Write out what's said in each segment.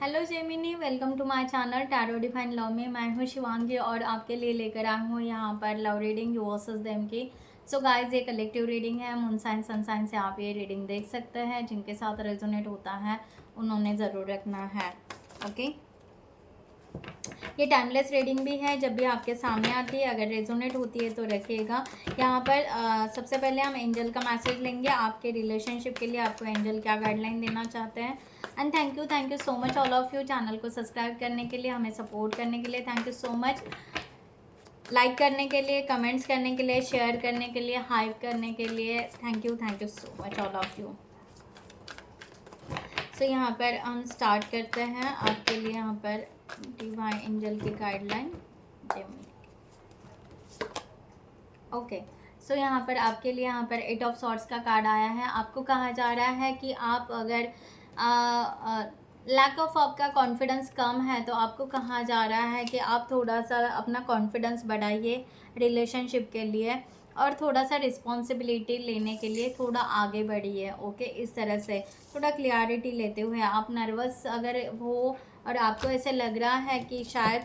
Hello Gemini, welcome to my channel tarot define love में। मैं हूँ शिवांगी और आपके लिए लेकर आई हूँ यहाँ पर love reading you versus them की। सो गाइस, ये कलेक्टिव रीडिंग है। मून साइन सन साइन से आप ये रीडिंग देख सकते हैं। जिनके साथ रेजोनेट होता है उन्होंने ज़रूर रखना है। ओके, ये टाइमलेस रीडिंग भी है। जब भी आपके सामने आती है, अगर रेजोनेट होती है तो रखिएगा। यहाँ पर सबसे पहले हम एंजल का मैसेज लेंगे आपके रिलेशनशिप के लिए। आपको एंजल क्या गाइडलाइन देना चाहते हैं। And thank you so much all of you channel को सब्सक्राइब करने के लिए, हमें सपोर्ट करने के लिए। Thank you so much like करने के लिए, कमेंट्स करने के लिए, शेयर करने के लिए, हाइप करने के लिए। Thank you so much all of you. So यहाँ पर हम स्टार्ट करते हैं आपके लिए। यहाँ पर डिवाइन एंजल की गाइडलाइन ओके। सो यहाँ पर आपके लिए यहाँ पर 8 ऑफ सॉर्ड्स का कार्ड आया है। आपको कहा जा रहा है कि आप अगर लैक ऑफ आपका कॉन्फिडेंस कम है तो आपको कहा जा रहा है कि आप थोड़ा सा अपना कॉन्फिडेंस बढ़ाइए रिलेशनशिप के लिए, और थोड़ा सा रिस्पॉन्सिबिलिटी लेने के लिए थोड़ा आगे बढ़िए। ओके, इस तरह से थोड़ा क्लियरिटी लेते हुए। आप नर्वस अगर हो और आपको ऐसे लग रहा है कि शायद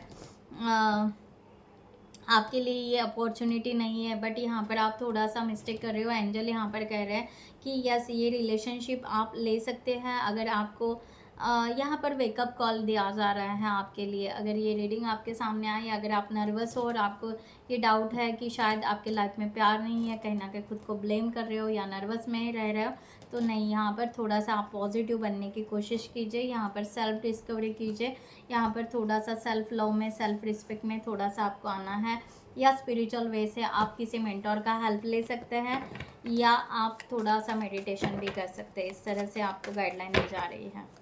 आपके लिए ये अपॉर्चुनिटी नहीं है, बट यहाँ पर आप थोड़ा सा मिस्टेक कर रहे हो। एंजल यहाँ पर कह रहे हैं कि यस, ये रिलेशनशिप आप ले सकते हैं अगर आपको यहाँ पर वेकअप कॉल दिया जा रहा है आपके लिए। अगर ये रीडिंग आपके सामने आई, अगर आप नर्वस हो और आपको ये डाउट है कि शायद आपके लाइफ में प्यार नहीं है, कहीं ना कहीं खुद को ब्लेम कर रहे हो या नर्वस में ही रह रहे हो, तो नहीं, यहाँ पर थोड़ा सा आप पॉजिटिव बनने की कोशिश कीजिए। यहाँ पर सेल्फ डिस्कवरी कीजिए। यहाँ पर थोड़ा सा सेल्फ लव में, सेल्फ रिस्पेक्ट में थोड़ा सा आपको आना है। या स्पिरिचुअल वे से आप किसी मेंटोर का हेल्प ले सकते हैं, या आप थोड़ा सा मेडिटेशन भी कर सकते हैं। इस तरह से आपको गाइडलाइन दी जा रही है।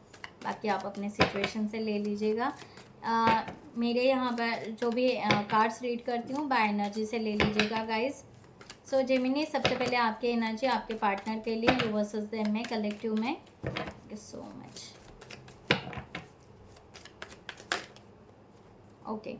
बाकी आप अपने सिचुएशन से ले लीजिएगा। मेरे यहाँ पर जो भी कार्ड्स रीड करती हूँ बाय एनर्जी से ले लीजिएगा गाइज। सो जेमिनी, सबसे पहले आपकी एनर्जी आपके पार्टनर के लिए यू वर्सेस देम में, कलेक्टिव में। Thank you so much. Okay,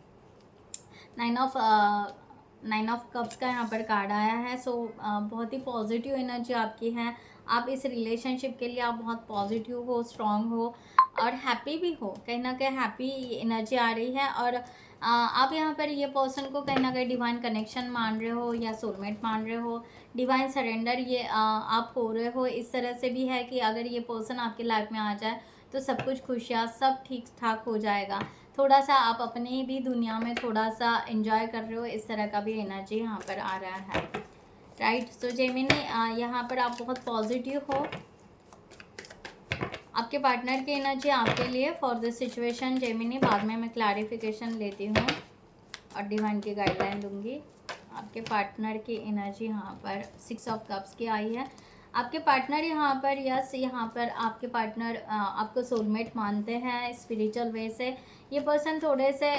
nine of cups का यहाँ पर कार्ड आया है। सो बहुत ही पॉजिटिव एनर्जी आपकी है। आप इस रिलेशनशिप के लिए आप बहुत पॉजिटिव हो, स्ट्रांग हो और हैप्पी भी हो। कहीं ना कहीं हैप्पी एनर्जी आ रही है। और आप यहाँ पर ये पर्सन को कहीं ना कहीं डिवाइन कनेक्शन मान रहे हो या सोलमेट मान रहे हो। डिवाइन सरेंडर ये आप हो रहे हो। इस तरह से भी है कि अगर ये पर्सन आपकी लाइफ में आ जाए तो सब कुछ खुशियाँ, सब ठीक ठाक हो जाएगा। थोड़ा सा आप अपनी भी दुनिया में थोड़ा सा एंजॉय कर रहे हो, इस तरह का भी एनर्जी यहाँ पर आ रहा है। राइट। सो जेमिनी, यहाँ पर आप बहुत पॉजिटिव हो। आपके पार्टनर की एनर्जी आपके लिए फॉर दिस सिचुएशन जेमिनी, बाद में मैं क्लैरिफिकेशन लेती हूँ और डिवाइन की गाइडलाइन दूंगी। आपके पार्टनर की एनर्जी यहाँ पर 6 ऑफ कप्स की आई है। आपके पार्टनर यहाँ पर यस, यहाँ पर आपके पार्टनर आपको सोलमेट मानते हैं स्पिरिचुअल वे से। ये पर्सन थोड़े से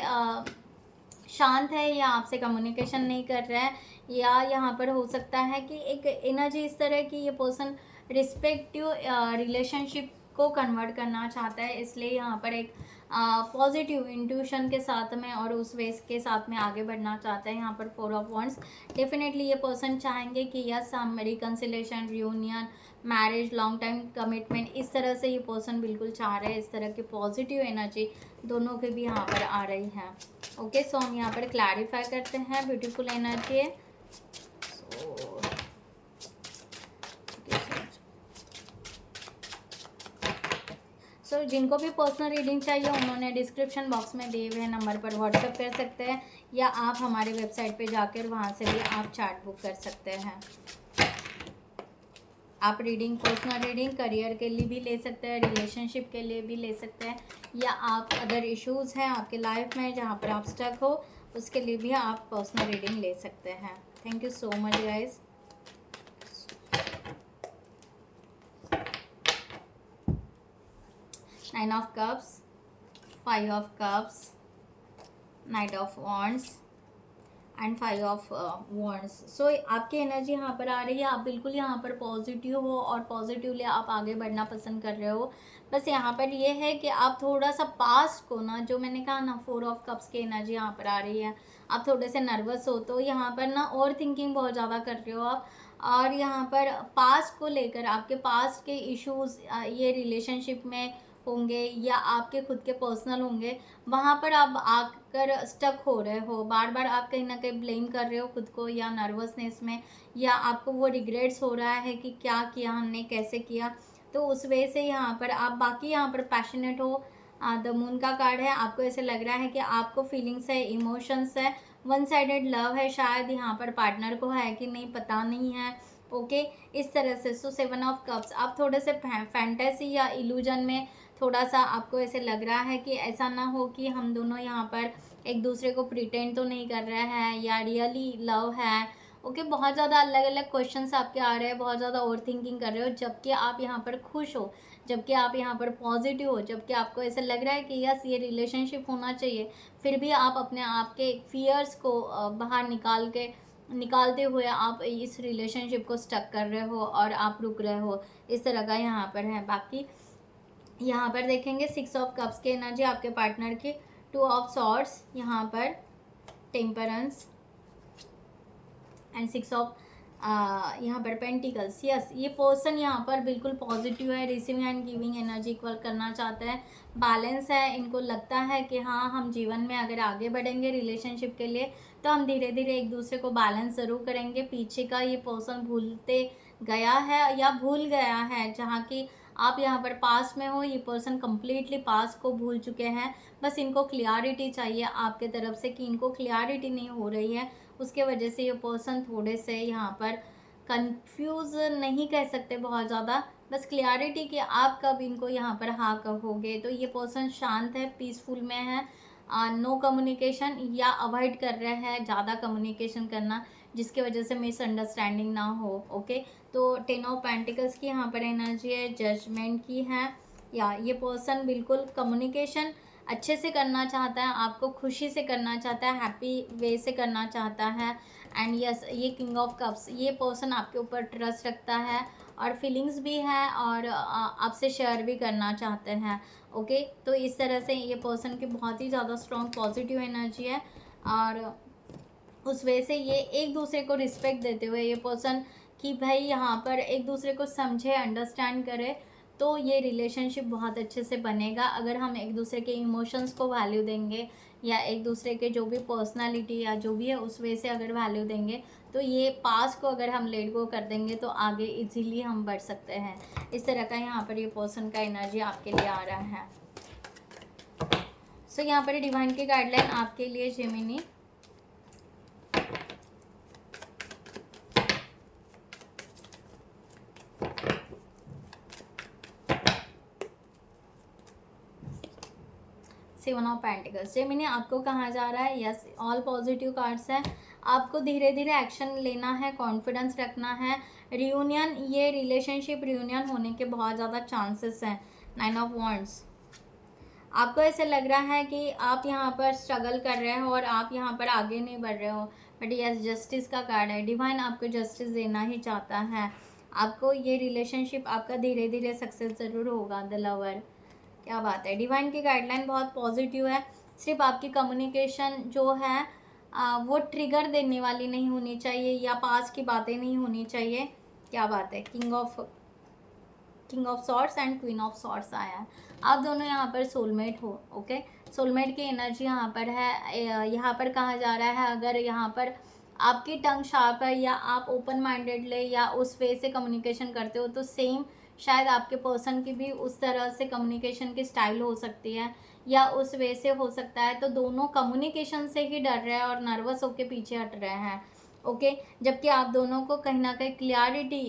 शांत है या आपसे कम्युनिकेशन नहीं कर रहा है, या यहाँ पर हो सकता है कि एक एनर्जी इस तरह की ये पर्सन रिस्पेक्टिव रिलेशनशिप को कन्वर्ट करना चाहता है। इसलिए यहाँ पर एक पॉजिटिव इंट्यूशन के साथ में और उस वेस के साथ में आगे बढ़ना चाहता है। यहाँ पर 4 ऑफ वॉन्ड्स, डेफिनेटली ये पर्सन चाहेंगे कि यस, हम reconciliation, reunion, marriage, long time commitment, इस तरह से ये पर्सन बिल्कुल चाह रहे हैं। इस तरह की पॉजिटिव एनर्जी दोनों के भी यहाँ पर आ रही है। ओके, सो हम यहाँ पर क्लैरिफाई करते हैं। ब्यूटीफुल एनर्जी है। सो जिनको भी पर्सनल रीडिंग चाहिए उन्होंने डिस्क्रिप्शन बॉक्स में दिए हुए नंबर पर व्हाट्सएप कर सकते हैं, या आप हमारे वेबसाइट पे जाकर वहाँ से भी आप चार्ट बुक कर सकते हैं। आप रीडिंग, पर्सनल रीडिंग करियर के लिए भी ले सकते हैं, रिलेशनशिप के लिए भी ले सकते हैं, या आप अगर इश्यूज़ हैं आपके लाइफ में जहाँ पर आप स्टक हो उसके लिए भी आप पर्सनल रीडिंग ले सकते हैं। Thank you so much guys. Nine of cups, 5 of cups, knight of wands and 5 of wands. So आपकी एनर्जी यहाँ पर आ रही है। आप बिल्कुल यहाँ पर पॉजिटिव हो और पॉजिटिवली आप आगे बढ़ना पसंद कर रहे हो। बस यहाँ पर ये है कि आप थोड़ा सा पास्ट को ना, जो मैंने कहा ना 4 ऑफ कप्स की एनर्जी यहाँ पर आ रही है, आप थोड़े से नर्वस हो तो यहाँ पर ना ओवर थिंकिंग बहुत ज़्यादा कर रहे हो आप। और यहाँ पर पास्ट को लेकर, आपके पास्ट के इश्यूज़ ये रिलेशनशिप में होंगे या आपके खुद के पर्सनल होंगे, वहाँ पर आप आकर स्टक हो रहे हो, बार बार आप कहीं ना कहीं ब्लेम कर रहे हो खुद को या नर्वसनेस में, या आपको वो रिग्रेट्स हो रहा है कि क्या किया हमने, कैसे किया। तो उस वजह से यहाँ पर आप बाकी यहाँ पर पैशनेट हो। द मून का कार्ड है, आपको ऐसे लग रहा है कि आपको फीलिंग्स है, इमोशंस है, वन साइडेड लव है, शायद यहाँ पर पार्टनर को है कि नहीं पता नहीं है। ओके, इस तरह से। सो 7 ऑफ कप्स, आप थोड़े से फैंटेसी या इल्यूजन में थोड़ा सा आपको ऐसे लग रहा है कि ऐसा ना हो कि हम दोनों यहाँ पर एक दूसरे को प्रिटेंड तो नहीं कर रहे हैं या रियली लव है। ओके, बहुत ज़्यादा अलग अलग क्वेश्चंस आपके आ रहे हैं, बहुत ज़्यादा ओवर थिंकिंग कर रहे हो, जबकि आप यहाँ पर खुश हो, जबकि आप यहाँ पर पॉजिटिव हो, जबकि आपको ऐसा लग रहा है कि यस ये रिलेशनशिप होना चाहिए, फिर भी आप अपने आप के फियर्स को बाहर निकालते हुए आप इस रिलेशनशिप को स्टक कर रहे हो और आप रुक रहे हो। इस तरह का यहाँ पर है। बाकी यहाँ पर देखेंगे 6 ऑफ कप्स की एनर्जी आपके पार्टनर की, 2 ऑफ सॉर्ड्स, यहाँ पर टेम्परेंस एंड 6 ऑफ यहाँ पर पेंटिकल्स। यस, ये पर्सन यहाँ पर बिल्कुल पॉजिटिव है, receiving end giving energy equal करना चाहता है, बैलेंस है। इनको लगता है कि हाँ, हम जीवन में अगर आगे बढ़ेंगे रिलेशनशिप के लिए तो हम धीरे धीरे एक दूसरे को बैलेंस ज़रूर करेंगे। पीछे का ये पर्सन भूलते गया है या भूल गया है, जहाँ की आप यहाँ पर पास में हो, ये पर्सन कम्प्लीटली पास को भूल चुके हैं। बस इनको क्लियरिटी चाहिए आपके तरफ से कि इनको क्लियरिटी नहीं हो रही है, उसके वजह से ये पर्सन थोड़े से यहाँ पर कंफ्यूज नहीं कह सकते बहुत ज़्यादा, बस क्लियरिटी कि आप कब इनको यहाँ पर हाँ कहोगे। तो ये पर्सन शांत है, पीसफुल में है, नो कम्युनिकेशन या अवॉइड कर रहे हैं ज़्यादा कम्युनिकेशन करना, जिसके वजह से मिसअंडरस्टैंडिंग ना हो। ओके, तो 10 ऑफ पेंटिकल्स की यहाँ पर एनर्जी है, जजमेंट की है। या ये पर्सन बिल्कुल कम्युनिकेशन अच्छे से करना चाहता है, आपको खुशी से करना चाहता है, हैप्पी वे से करना चाहता है। एंड यस, ये किंग ऑफ कप्स, ये पर्सन आपके ऊपर ट्रस्ट रखता है और फीलिंग्स भी है और आपसे शेयर भी करना चाहते हैं। ओके, तो इस तरह से ये पर्सन की बहुत ही ज़्यादा स्ट्रॉन्ग पॉजिटिव एनर्जी है और उस वजह से ये एक दूसरे को रिस्पेक्ट देते हुए ये पर्सन कि भाई यहाँ पर एक दूसरे को समझे, अंडरस्टैंड करे, तो ये रिलेशनशिप बहुत अच्छे से बनेगा। अगर हम एक दूसरे के इमोशंस को वैल्यू देंगे या एक दूसरे के जो भी पर्सनालिटी या जो भी है उस वजह से अगर वैल्यू देंगे, तो ये पास को अगर हम लेट गो कर देंगे तो आगे इजीली हम बढ़ सकते हैं। इस तरह का यहाँ पर ये पर्सन का एनर्जी आपके लिए आ रहा है। सो यहाँ पर डिवाइन की गाइडलाइन आपके लिए Gemini. Seven of pentacles, Gemini आपको कहा जा रहा है यस, ऑल पॉजिटिव कार्ड्स हैं, आपको धीरे धीरे एक्शन लेना है, कॉन्फिडेंस रखना है। रियूनियन, ये रिलेशनशिप रियूनियन होने के बहुत ज़्यादा चांसेस हैं। 9 ऑफ वॉन्ड्स, आपको ऐसे लग रहा है कि आप यहाँ पर स्ट्रगल कर रहे हो और आप यहाँ पर आगे नहीं बढ़ रहे हो, बट यस जस्टिस का कार्ड है, डिवाइन आपको जस्टिस देना ही चाहता है। आपको ये रिलेशनशिप आपका धीरे धीरे सक्सेस ज़रूर होगा। द लवर, क्या बात है, डिवाइन की गाइडलाइन बहुत पॉजिटिव है। सिर्फ आपकी कम्युनिकेशन जो है वो ट्रिगर देने वाली नहीं होनी चाहिए या पास की बातें नहीं होनी चाहिए। क्या बात है, king of swords and queen of swords आया है। आप दोनों यहाँ पर सोलमेट हो। ओके, सोलमेट की एनर्जी यहाँ पर है। यहाँ पर कहा जा रहा है अगर यहाँ पर आपकी टंग शार्प है या आप ओपन माइंडेड ले या उस वे से कम्युनिकेशन करते हो, तो सेम शायद आपके पर्सन की भी उस तरह से कम्युनिकेशन की स्टाइल हो सकती है या उस वे से हो सकता है। तो दोनों कम्युनिकेशन से ही डर रहे हैं और नर्वस होके पीछे हट रहे हैं। ओके, जबकि आप दोनों को कहीं ना कहीं क्लियरिटी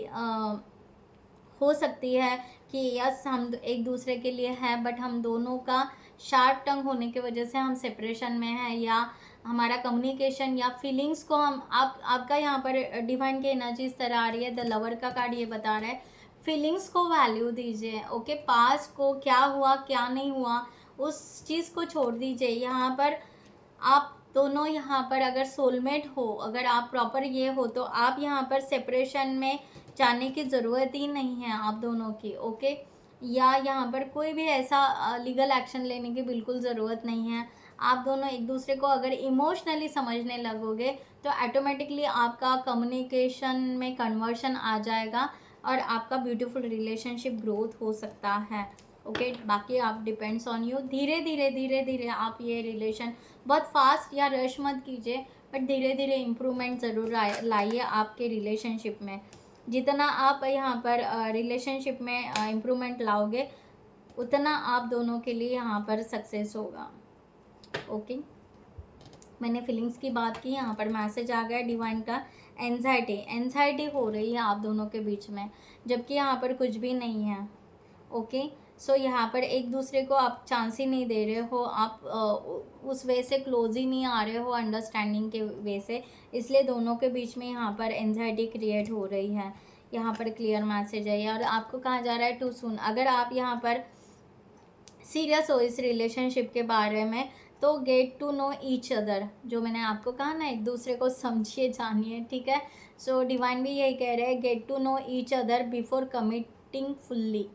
हो सकती है कि यस हम एक दूसरे के लिए हैं, बट हम दोनों का शार्प टंग होने की वजह से हम सेपरेशन में हैं या हमारा कम्युनिकेशन या फीलिंग्स को हम आपका यहाँ पर डिवाइन की एनर्जी इस तरह आ रही है। द लवर का कार्ड ये बता रहा है फीलिंग्स को वैल्यू दीजिए। ओके, पास को क्या हुआ क्या नहीं हुआ उस चीज़ को छोड़ दीजिए। यहाँ पर आप दोनों यहाँ पर अगर सोलमेट हो, अगर आप प्रॉपर ये हो, तो आप यहाँ पर सेपरेशन में जाने की ज़रूरत ही नहीं है आप दोनों की। ओके, या यहाँ पर कोई भी ऐसा लीगल एक्शन लेने की बिल्कुल ज़रूरत नहीं है। आप दोनों एक दूसरे को अगर इमोशनली समझने लगोगे तो ऑटोमेटिकली आपका कम्युनिकेशन में कन्वर्शन आ जाएगा और आपका ब्यूटीफुल रिलेशनशिप ग्रोथ हो सकता है। ओके। बाकी आप डिपेंड्स ऑन यू, धीरे धीरे आप ये रिलेशन, बहुत फास्ट या रश मत कीजिए, बट धीरे धीरे इम्प्रूवमेंट ज़रूर लाइए आपके रिलेशनशिप में। जितना आप यहाँ पर रिलेशनशिप में इम्प्रूवमेंट लाओगे, उतना आप दोनों के लिए यहाँ पर सक्सेस होगा। ओके, मैंने फीलिंग्स की बात की, यहाँ पर मैसेज आ गया डिवाइन का, एंजाइटी हो रही है आप दोनों के बीच में, जबकि यहाँ पर कुछ भी नहीं है। ओके, सो यहाँ पर एक दूसरे को आप चांस ही नहीं दे रहे हो, आप उस वे से क्लोज ही नहीं आ रहे हो अंडरस्टैंडिंग के वे से, इसलिए दोनों के बीच में यहाँ पर एंजाइटी क्रिएट हो रही है। यहाँ पर क्लियर मैसेज है यार, आपको कहा जा रहा है टू सून। अगर आप यहाँ पर सीरियस हो इस रिलेशनशिप के बारे में, तो get to know each other, जो मैंने आपको कहा ना, एक दूसरे को समझिए, जानिए, ठीक है। सो डिवाइन भी यही कह रहे हैं, get to know each other before committing fully,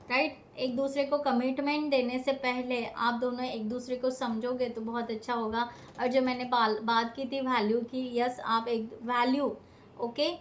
right. एक दूसरे को कमिटमेंट देने से पहले आप दोनों एक दूसरे को समझोगे तो बहुत अच्छा होगा। और जो मैंने बात की थी वैल्यू की, यस, आप एक वैल्यू, ओके,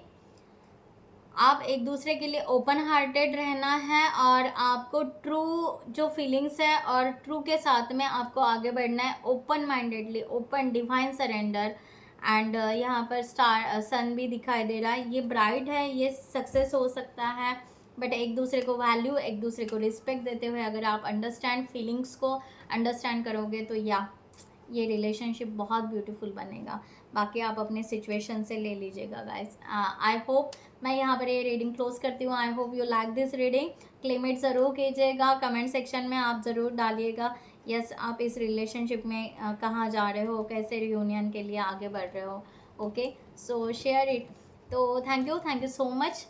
आप एक दूसरे के लिए ओपन हार्टेड रहना है, और आपको ट्रू जो फीलिंग्स है और ट्रू के साथ में आपको आगे बढ़ना है, open mindedly, open divine surrender. And यहाँ पर स्टार सन भी दिखाई दे रहा है, ये ब्राइट है, ये सक्सेस हो सकता है, बट एक दूसरे को वैल्यू, एक दूसरे को रिस्पेक्ट देते हुए अगर आप अंडरस्टैंड फीलिंग्स को अंडरस्टैंड करोगे, तो ये रिलेशनशिप बहुत ब्यूटीफुल बनेगा। बाकी आप अपने सिचुएशन से ले लीजिएगा गाइस। आई होप, मैं यहाँ पर ये रीडिंग क्लोज करती हूँ। I hope you like this reading. Claim it ज़रूर कीजिएगा, कमेंट सेक्शन में आप ज़रूर डालिएगा यस, आप इस रिलेशनशिप में कहाँ जा रहे हो, कैसे रियूनियन के लिए आगे बढ़ रहे हो। Okay, so share it. तो thank you so much.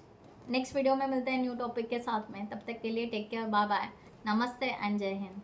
Next video में मिलते हैं न्यू टॉपिक के साथ में, तब तक के लिए टेक केयर, बाय बाय, नमस्ते एंड जय हिंद।